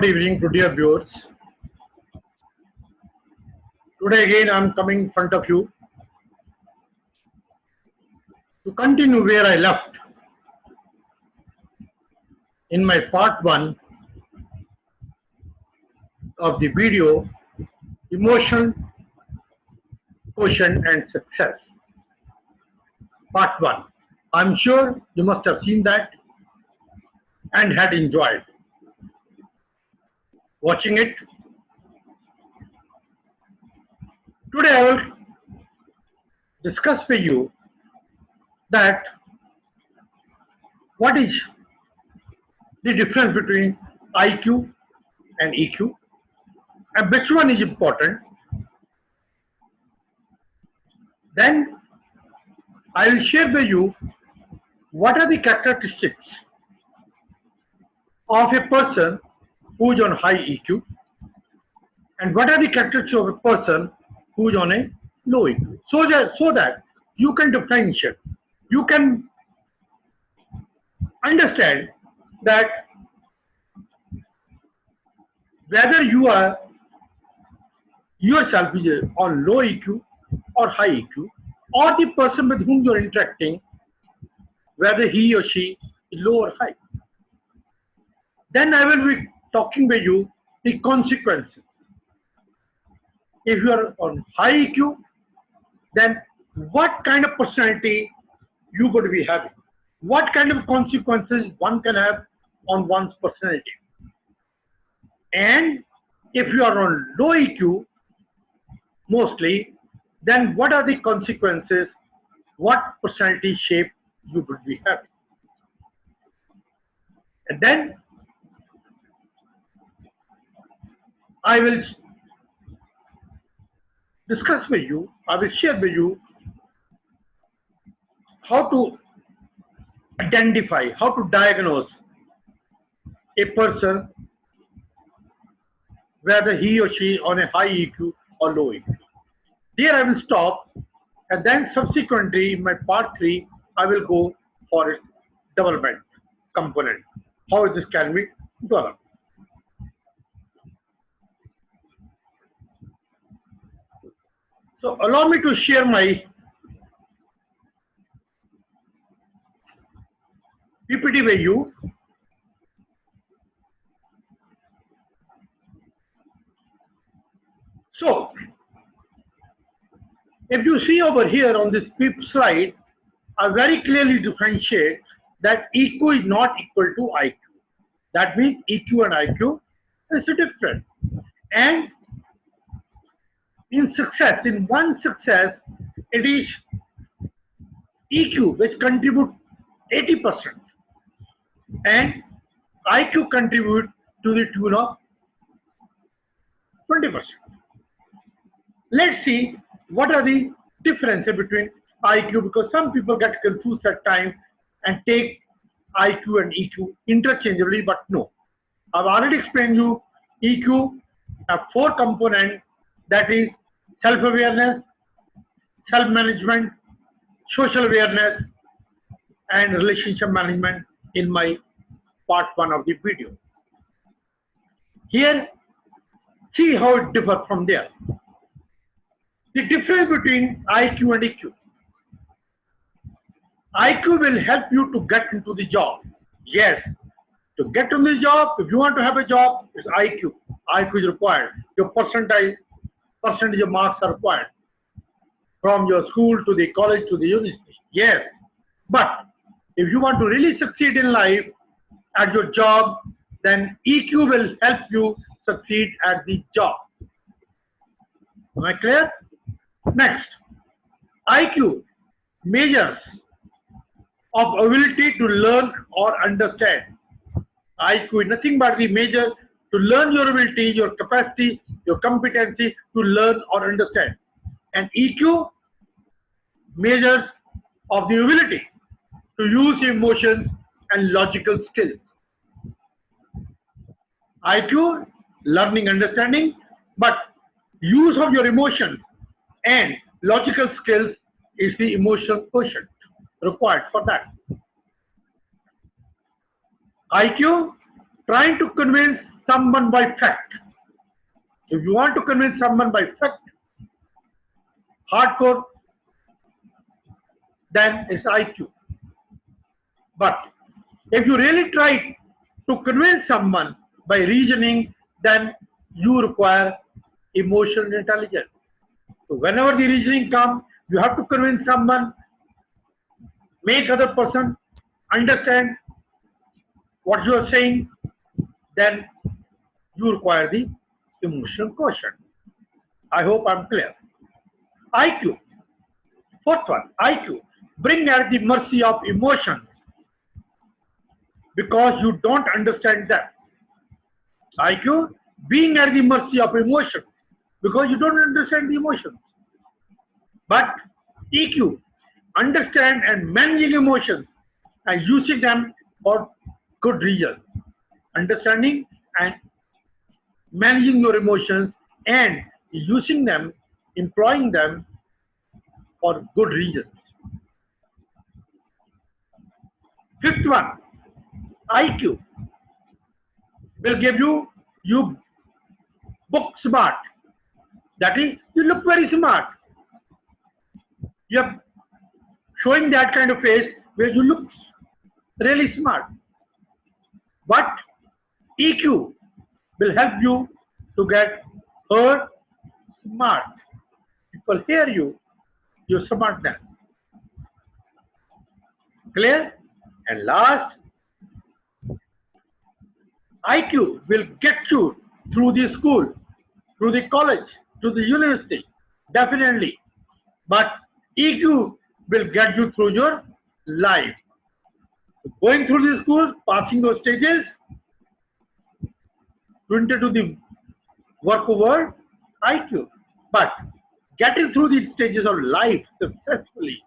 Good evening to dear viewers. Today again I am coming in front of you to continue where I left in my part 1 of the video Emotion, Quotient and Success. Part 1. I am sure you must have seen that and had enjoyed watching it. Today I will discuss with you that what is the difference between IQ and EQ and which one is important. Then I will share with you what are the characteristics of a person who is on high EQ and what are the characteristics of a person who is on a low EQ, so that you can differentiate, you can understand that whether you are yourself is on low EQ or high EQ, or the person with whom you are interacting, whether he or she is low or high. Then I will be talking with you the consequences. If you are on high EQ, then what kind of personality you could be having? What kind of consequences one can have on one's personality? And if you are on low EQ, mostly, then what are the consequences? What personality shape you would be having? And then I will discuss with you, I will share with you how to identify, how to diagnose a person, whether he or she on a high EQ or low EQ. There I will stop, and then subsequently in my part 3 I will go for its development component, how this can be developed. So allow me to share my PPT with you. So if you see over here on this slide, I very clearly differentiate that EQ is not equal to IQ. That means EQ and IQ is different. And in success, in one success, it is EQ which contributes 80% and IQ contributes to the tune of 20%. Let's see what are the differences between IQ, because some people get confused at times and take IQ and EQ interchangeably, but no. I've already explained you EQ have 4 components, that is self-awareness, self-management, social awareness and relationship management in my part 1 of the video. Here, see how it differs from there. The difference between IQ and EQ. IQ will help you to get into the job. Yes, to get into the job, if you want to have a job, it's IQ. IQ is required. Your percentage of marks are required from your school to the college to the university. Yes, but if you want to really succeed in life at your job, then EQ will help you succeed at the job. Am I clear? Next, IQ measures of ability to learn or understand. IQ is nothing but the measure to learn your ability, your capacity, your competency to learn or understand. And EQ measures of the ability to use emotions and logical skills. IQ, learning, understanding, but use of your emotions and logical skills is the emotional quotient required for that. IQ, trying to convince someone by fact. If you want to convince someone by fact, hardcore, then it's IQ. But if you really try to convince someone by reasoning, then you require emotional intelligence. So whenever the reasoning comes, you have to convince someone, make other person understand what you are saying, then you require the emotional quotient. I hope I'm clear. IQ. Fourth one, IQ. Bring at the mercy of emotions because you don't understand them. IQ, being at the mercy of emotions because you don't understand the emotions. But EQ, understand and managing emotions and using them for good reasons. Understanding and managing your emotions and using them, employing them for good reasons. Fifth one, IQ will give you book smart. That is, you look very smart. You are showing that kind of face where you look really smart. But EQ will help you to get heard smart. People hear you, you smart them. Clear? And last, IQ will get you through the school, through the college, to the university, definitely. But EQ will get you through your life. Going through the school, passing those stages, to enter to the work world, IQ. But getting through these stages of life successfully,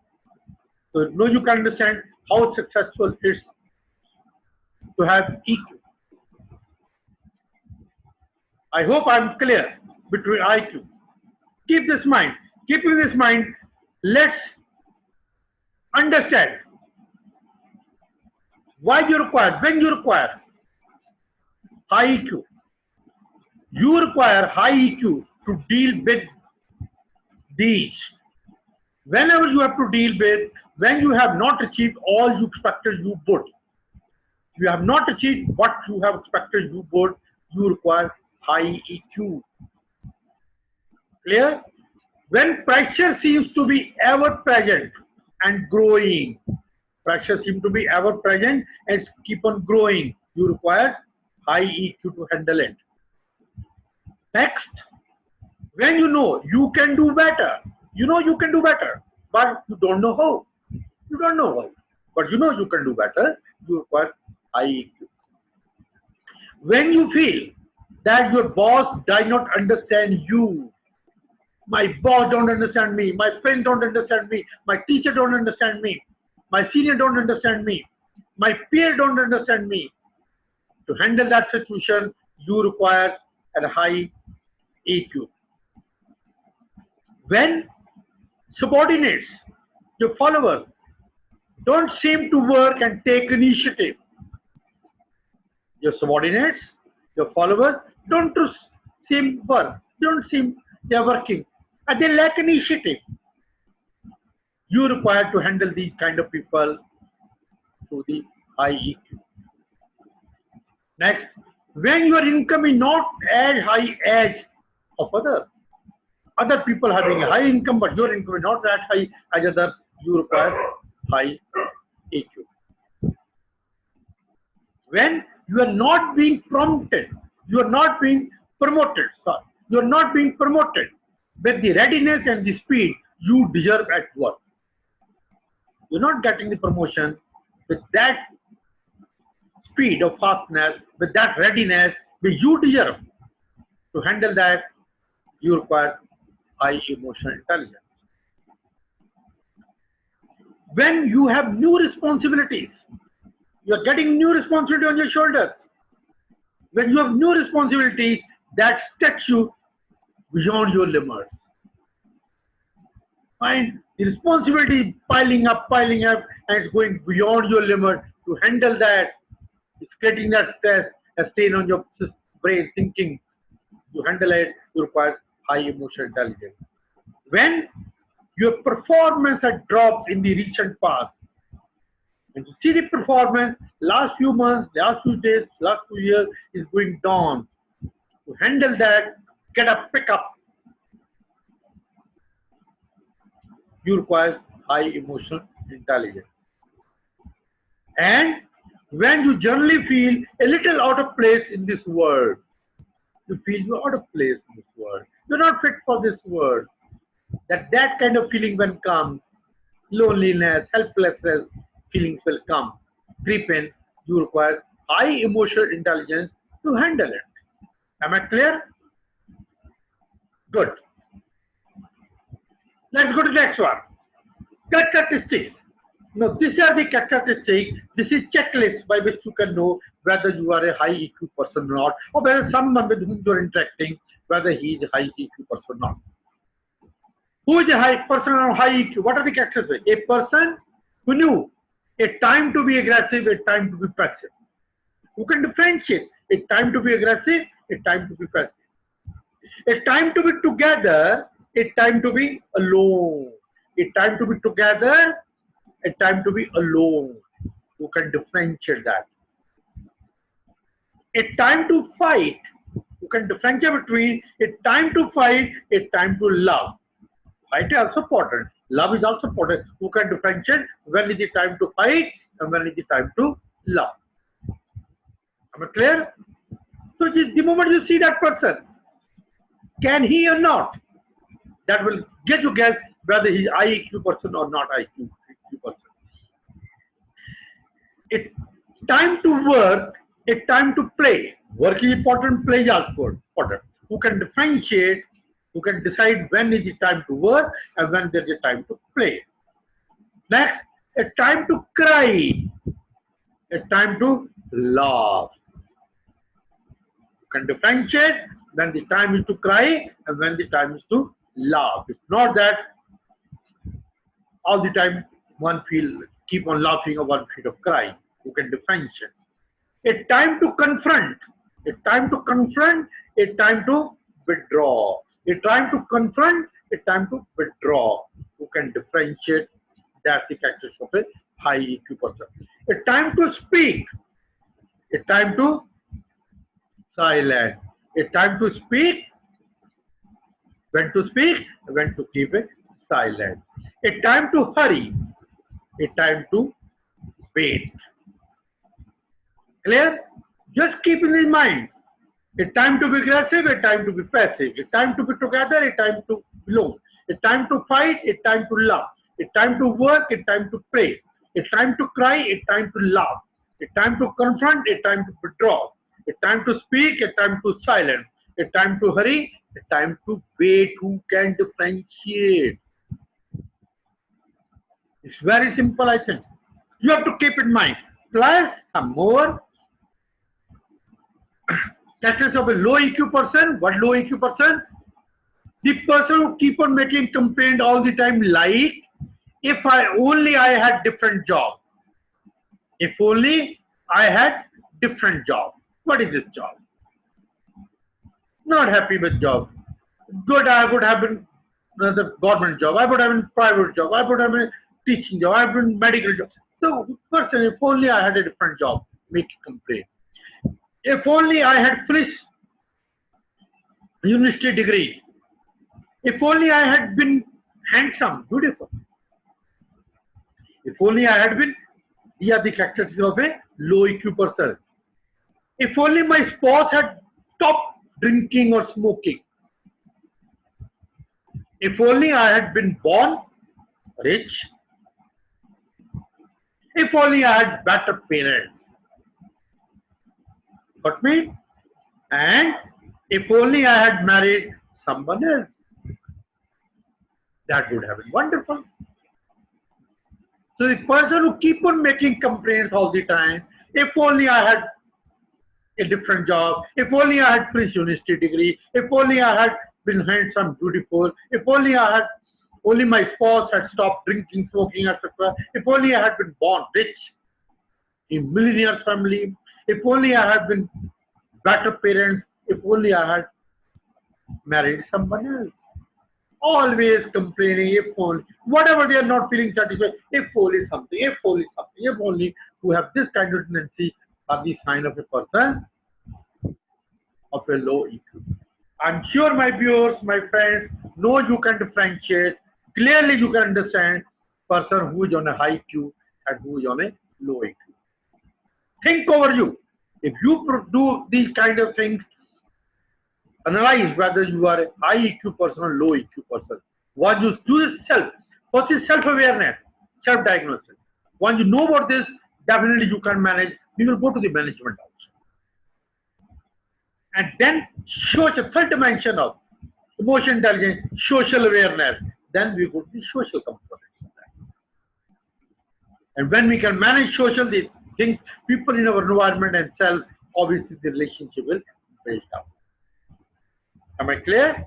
so now you can understand how successful it is to have EQ. I hope I'm clear between IQ. Keep this mind. Keeping this mind, let's understand why you require, when you require high EQ. You require high EQ to deal with these. Whenever you have to deal with, when you have not achieved all you expected you would, you have not achieved what you have expected you would, you require high EQ. Clear? When pressure seems to be ever present and growing, pressure seems to be ever present and keep on growing, you require high EQ to handle it. Next, when you know you can do better, you know you can do better, but you don't know how. You don't know how, but you know you can do better, you require high EQ. When you feel that your boss does not understand you, my boss don't understand me, my friend don't understand me, my teacher don't understand me, my senior don't understand me, my peer don't understand me. To handle that situation, you require a high EQ. When subordinates, your followers, don't seem to work and take initiative, your subordinates, your followers, don't seem work, don't seem they're working, and they lack initiative. You require to handle these kind of people through the high EQ. Next, when your income is not as high as of other people having a high income, but your income is not that high as others, you require high EQ. When you are not being prompted, you are not being promoted, sorry, you are not being promoted with the readiness and the speed you deserve at work. You're not getting the promotion with that speed of fastness, with that readiness which you deserve. To handle that, you require high emotional intelligence. When you have new responsibilities, you're getting new responsibility on your shoulders. When you have new responsibilities that stretch you beyond your limits. Find the responsibility piling up, and it's going beyond your limit. To handle that, it's creating that stress, a strain on your brain thinking to handle it, you require high emotional intelligence. When your performance had dropped in the recent past, and you see the performance last few months, last few days, last few years is going down. To handle that, get a pickup. You require high emotional intelligence. And when you generally feel a little out of place in this world, you feel you're out of place in this world. You're not fit for this world. That kind of feeling when comes, loneliness, helplessness, feelings will come, creep in. You require high emotional intelligence to handle it. Am I clear? Good. Let's go to the next one. Characteristics. Now, these are the characteristics. This is checklist by which you can know whether you are a high EQ person or not, or whether someone with whom you are interacting, whether he is a high EQ person or not. Who is a high person or high EQ? What are the characteristics? A person who knew a time to be aggressive, a time to be passive. Who can differentiate a time to be aggressive, a time to be passive. A time to be together, a time to be alone. A time to be together, a time to be alone. You can differentiate that. A time to fight, you can differentiate between a time to fight, a time to love. Fight is also important. Love is also important. You can differentiate when is the time to fight and when is the time to love. Am I clear? So the moment you see that person, can he or not, that will get you guess whether he is IQ person or not IQ person. It's time to work, it's time to play. Work is important, play is also important. Who can differentiate, who can decide when is the time to work and when there is a time to play. Next, a time to cry, a time to laugh. You can differentiate when the time is to cry and when the time is to laugh. It's not that all the time one keep on laughing or one feel of crying. You can differentiate. A time to confront, a time to confront, a time to withdraw. A time to confront, a time to withdraw. You can differentiate. That's the characteristic of a high EQ person. A time to speak, a time to silent. A time to speak, when to speak, when to keep it silent. A time to hurry, a time to wait. Clear? Just keep in mind. A time to be aggressive, a time to be passive. A time to be together, a time to be alone. A time to fight, a time to love. A time to work, a time to play. A time to cry, a time to laugh. A time to confront, a time to withdraw. A time to speak, a time to silence. A time to hurry, a time to wait. Who can differentiate? It's very simple, I think. You have to keep in mind. Plus some more characteristics of a low EQ person. What low EQ person? The person who keep on making complaint all the time, like, if I had different job. If only I had different job. What is this job? Not happy with job. Good, I would have been another government job. I would have been private job. I would have been teaching job. I would have been medical job. So, person, if only I had a different job, make a complaint. If only I had finished university degree. If only I had been handsome, beautiful. If only I had been, these are the characteristics of a low EQ person. If only my spouse had stopped drinking or smoking. If only I had been born rich. If only I had better parents. Got me? And if only I had married someone else. That would have been wonderful. So the person who keep on making complaints all the time, if only I had a different job, if only I had finished university degree, if only I had been handsome, beautiful, if only my spouse had stopped drinking, smoking, etc. If only I had been born rich in millionaire family, if only I had been better parents, only I had married someone else. Always complaining, if only, whatever they are not feeling satisfied, if only something, if only something, if only, who have this kind of tendency are the sign of a person of a low EQ. I'm sure my viewers, my friends, know you can differentiate. Clearly you can understand person who is on a high EQ and who is on a low EQ. Think over you. If you do these kind of things, analyze whether you are a high EQ person or low EQ person. Once you do this self, first is self-awareness, self-diagnosis. Once you know about this, definitely you can manage. You will go to the management also. And then show the third dimension of emotion intelligence, social awareness. Then we go to the social components. And when we can manage social things, people in our environment and self, obviously the relationship will break down. Am I clear?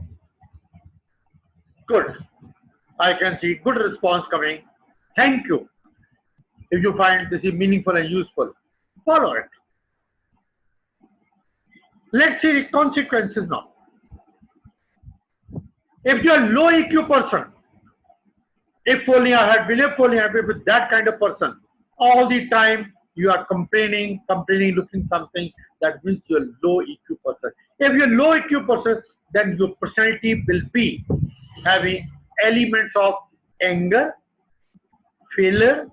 Good. I can see good response coming. Thank you. If you find this is meaningful and useful, follow it. Let's see the consequences now. If you are low EQ person, if only I had been, if only I had been with that kind of person, all the time you are complaining, looking something, that means you are low EQ person. If you are low EQ person, then your personality will be having elements of anger, failure,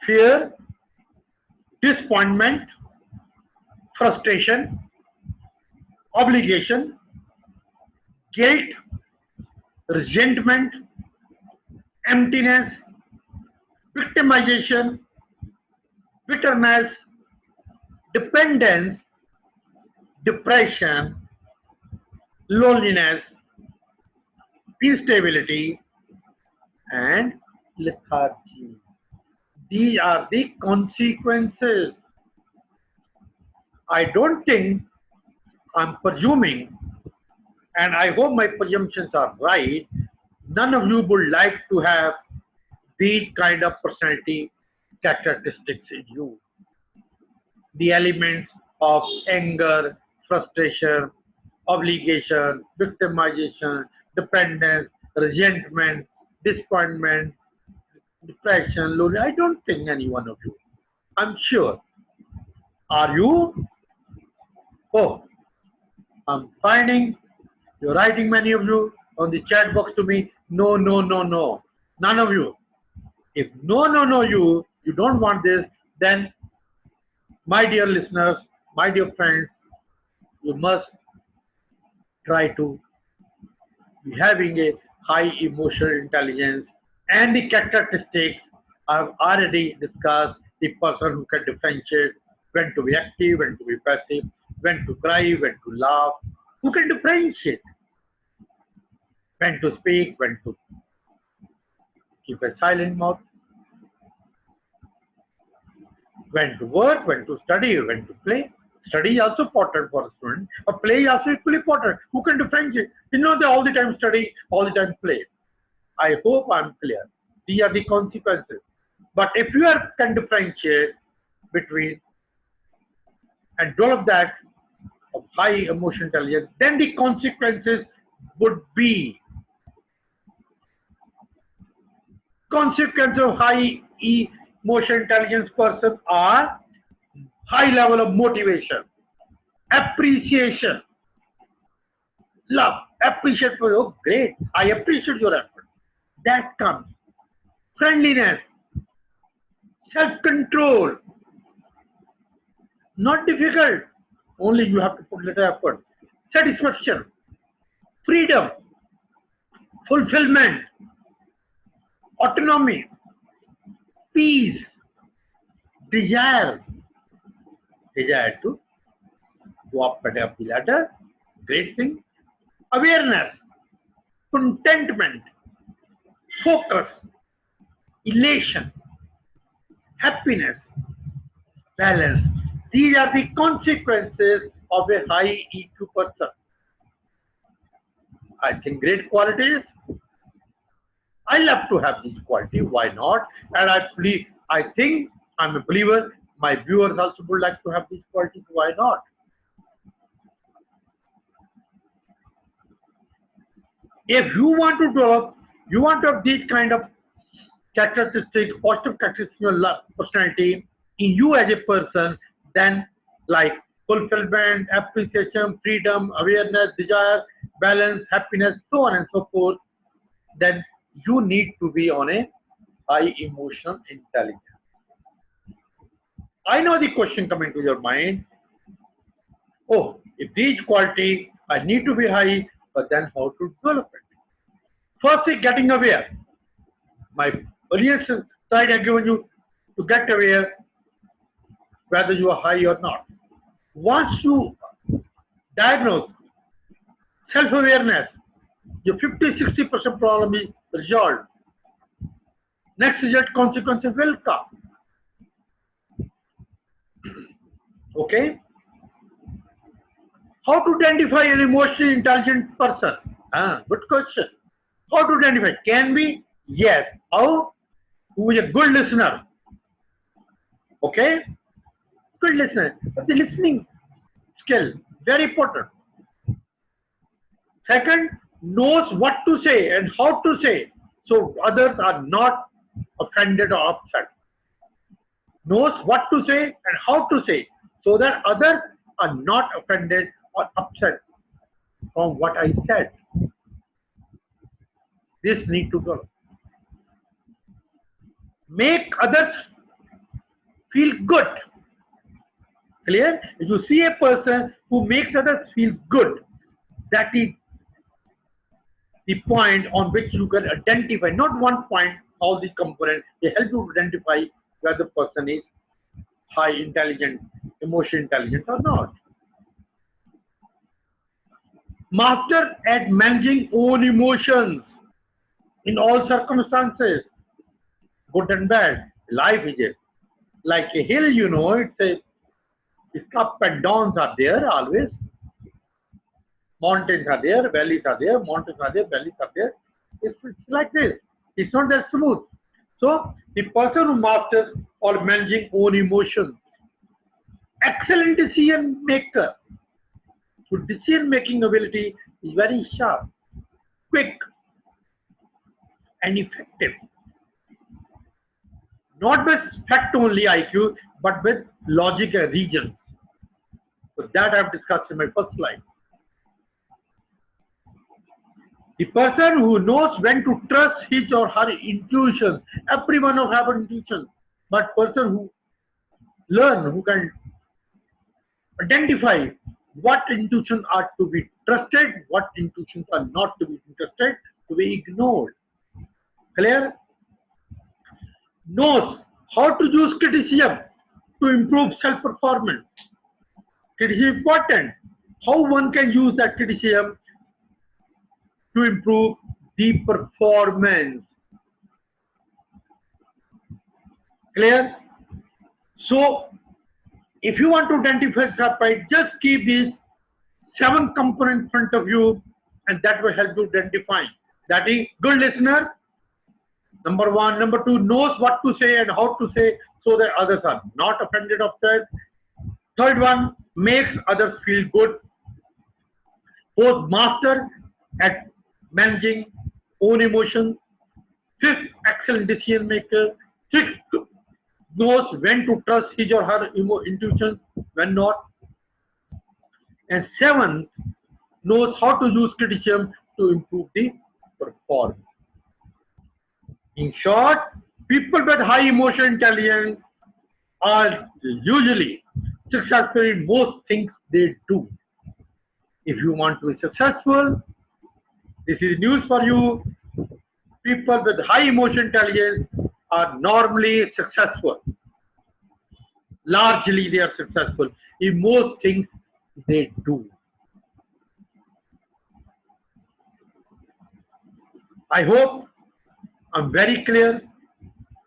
fear, disappointment, frustration, obligation, guilt, resentment, emptiness, victimization, bitterness, dependence, depression, loneliness, instability, and lethargy. These are the consequences. I don't think, I'm presuming, and I hope my presumptions are right, none of you would like to have these kind of personality characteristics in you. The elements of anger, frustration, obligation, victimization, dependence, resentment, disappointment, depression, loneliness. I don't think any one of you. I'm sure. Are you? Oh, I'm finding you're writing, many of you, on the chat box to me. No, no, no, no. None of you. If no, no, no, you don't want this, then my dear listeners, my dear friends, you must try to be having a high emotional intelligence, and the characteristics I've already discussed. The person who can differentiate when to be active, when to be passive, when to cry, when to laugh, who can differentiate when to speak, when to keep a silent mouth, when to work, when to study, when to play. Study is also important for a student, but play is also equally important. Who can differentiate? You know, they all the time study, all the time play. I hope I'm clear. These are the consequences. But if you can differentiate between and develop that of high emotional intelligence, then the consequences would be of high emotional intelligence person are high level of motivation, appreciation, love, appreciate for you. Great, I appreciate your effort. That comes. Friendliness, self-control, not difficult, only you have to put little effort. Satisfaction, freedom, fulfillment, autonomy, peace, desire to go up the ladder, great thing, awareness, contentment, focus, elation, happiness, balance. These are the consequences of a high EQ person. I think great qualities. I love to have these qualities. Why not? And I think I'm a believer. My viewers also would like to have these qualities. Why not? If you want to develop, you want to have these kind of characteristics, positive characteristics in your personality, in you as a person, then like fulfillment, appreciation, freedom, awareness, desire, balance, happiness, so on and so forth, then you need to be on a high emotional intelligence. I know the question coming to your mind. Oh, if these quality, I need to be high, but then how to develop it? First is getting aware. My earlier slide I given you to get aware whether you are high or not. Once you diagnose self-awareness, your 50-60% problem is resolved. Next result consequences will come. Okay? How to identify an emotionally intelligent person? Good question. How to identify? Can be? Yes. How? Who is a good listener? Okay? Good listener. But the listening skill, very important. Second, knows what to say and how to say, so others are not offended or upset. Knows what to say and how to say, so that others are not offended or upset from what I said. This need to go. Make others feel good. Clear? If you see a person who makes others feel good, that is the point on which you can identify, not one point, all the components, they help you to identify whether the person is high intelligent, emotional intelligence or not. Master at managing own emotions in all circumstances, good and bad. Life is it. Like a hill, you know, its up and downs are there always. Mountains are there, valleys are there, mountains are there, valleys are there. It's like this. It's not that smooth. So the person who masters or managing own emotions, excellent decision maker. So decision making ability is very sharp, quick, and effective. Not with fact only IQ, but with logic and reason. So that I've discussed in my first slide. The person who knows when to trust his or her intuitions, everyone will have an intuition, but person who learn, who can identify what intuitions are to be trusted, what intuitions are not to be trusted, to be ignored. Clear? Knows how to use criticism to improve self-performance. Criticism is important. How one can use that criticism to improve the performance. Clear? So, if you want to identify self-pride, just keep these 7 components in front of you, and that will help you identify. That is, good listener, number 1. Number 2, knows what to say and how to say, so that others are not offended of that. Third one, makes others feel good. Fourth, master at managing own emotions. Fifth, excellent decision maker. Sixth, knows when to trust his or her intuition, when not. And seventh, knows how to use criticism to improve the performance. In short, people with high emotional intelligence are usually successful in most things they do. If you want to be successful, this is news for you. People with high emotional intelligence are normally successful. Largely they are successful in most things they do. I hope I'm very clear.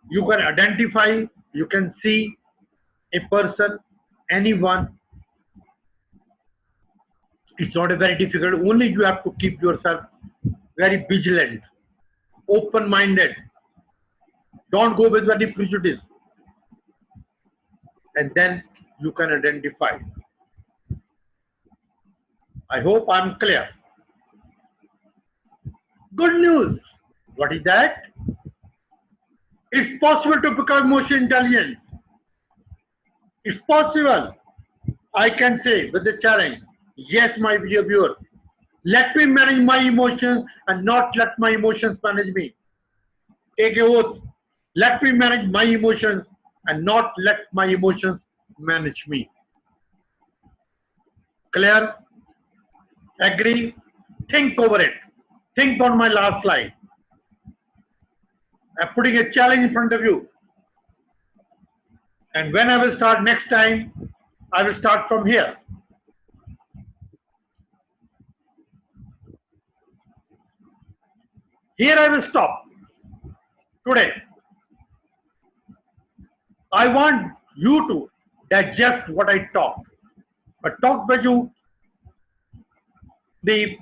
You can identify, you can see a person, anyone. It's not a very difficult, only you have to keep yourself very vigilant, open-minded. Don't go with any prejudice. And then you can identify. I hope I'm clear. Good news. What is that? It's possible to become emotionally intelligent. It's possible. I can say with the challenge, yes, my dear viewer, let me manage my emotions and not let my emotions manage me. Take a oath. Let me manage my emotions and not let my emotions manage me. Clear? Agree? Think over it. Think on my last slide. I'm putting a challenge in front of you. And when I will start next time, I will start from here. Here I will stop today. I want you to digest what I talk. But talk with you the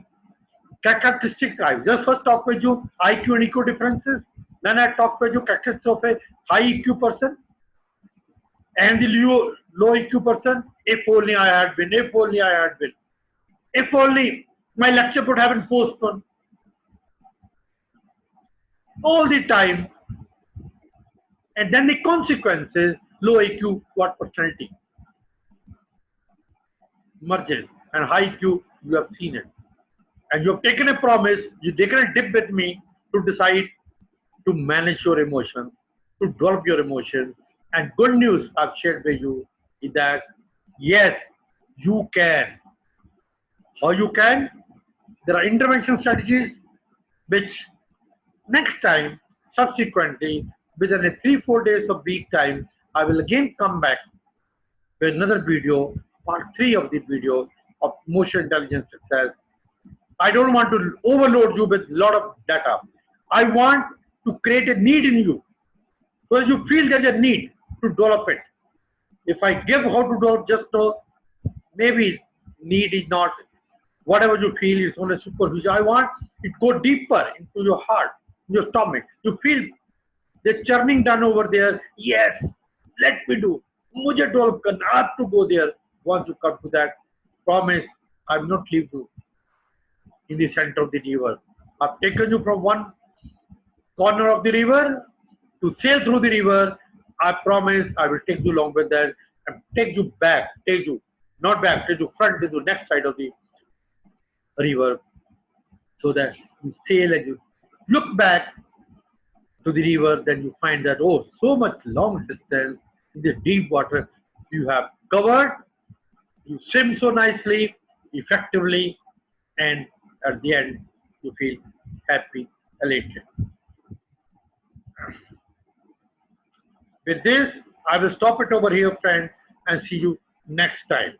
characteristics. I just first talk with you IQ and EQ differences. Then I talk with you characteristics of a high EQ person and the low EQ person. If only I had been, if only I had been. If only my lecture would have been postponed all the time. And then the consequences, low IQ, what personality merges, and high IQ, you have seen it. And you have taken a promise, you've taken a dip with me to decide to manage your emotions, to develop your emotions. And good news I've shared with you is that yes, you can. How you can? There are intervention strategies which next time, subsequently, within a 3-4 days of week time, I will again come back with another video, part 3 of the video of emotional intelligence success. I don't want to overload you with a lot of data. I want to create a need in you. So you feel there's a need to develop it. If I give how to develop just so, maybe need is not whatever you feel is only superficial. I want it go deeper into your heart, your stomach. You feel the churning done over there. Yes, let me do. मुझे develop करना. I have to go there. Once you come to that, promise I will not leave you in the center of the river. I've taken you from one corner of the river to sail through the river. I promise I will take you along with that and take you back, take you, not back, take you front to the next side of the river so that you sail and you look back to the river, then you find that, oh, so much long distance in this deep water you have covered. You swim so nicely, effectively, and at the end you feel happy, elated. With this, I will stop it over here, friends, and see you next time.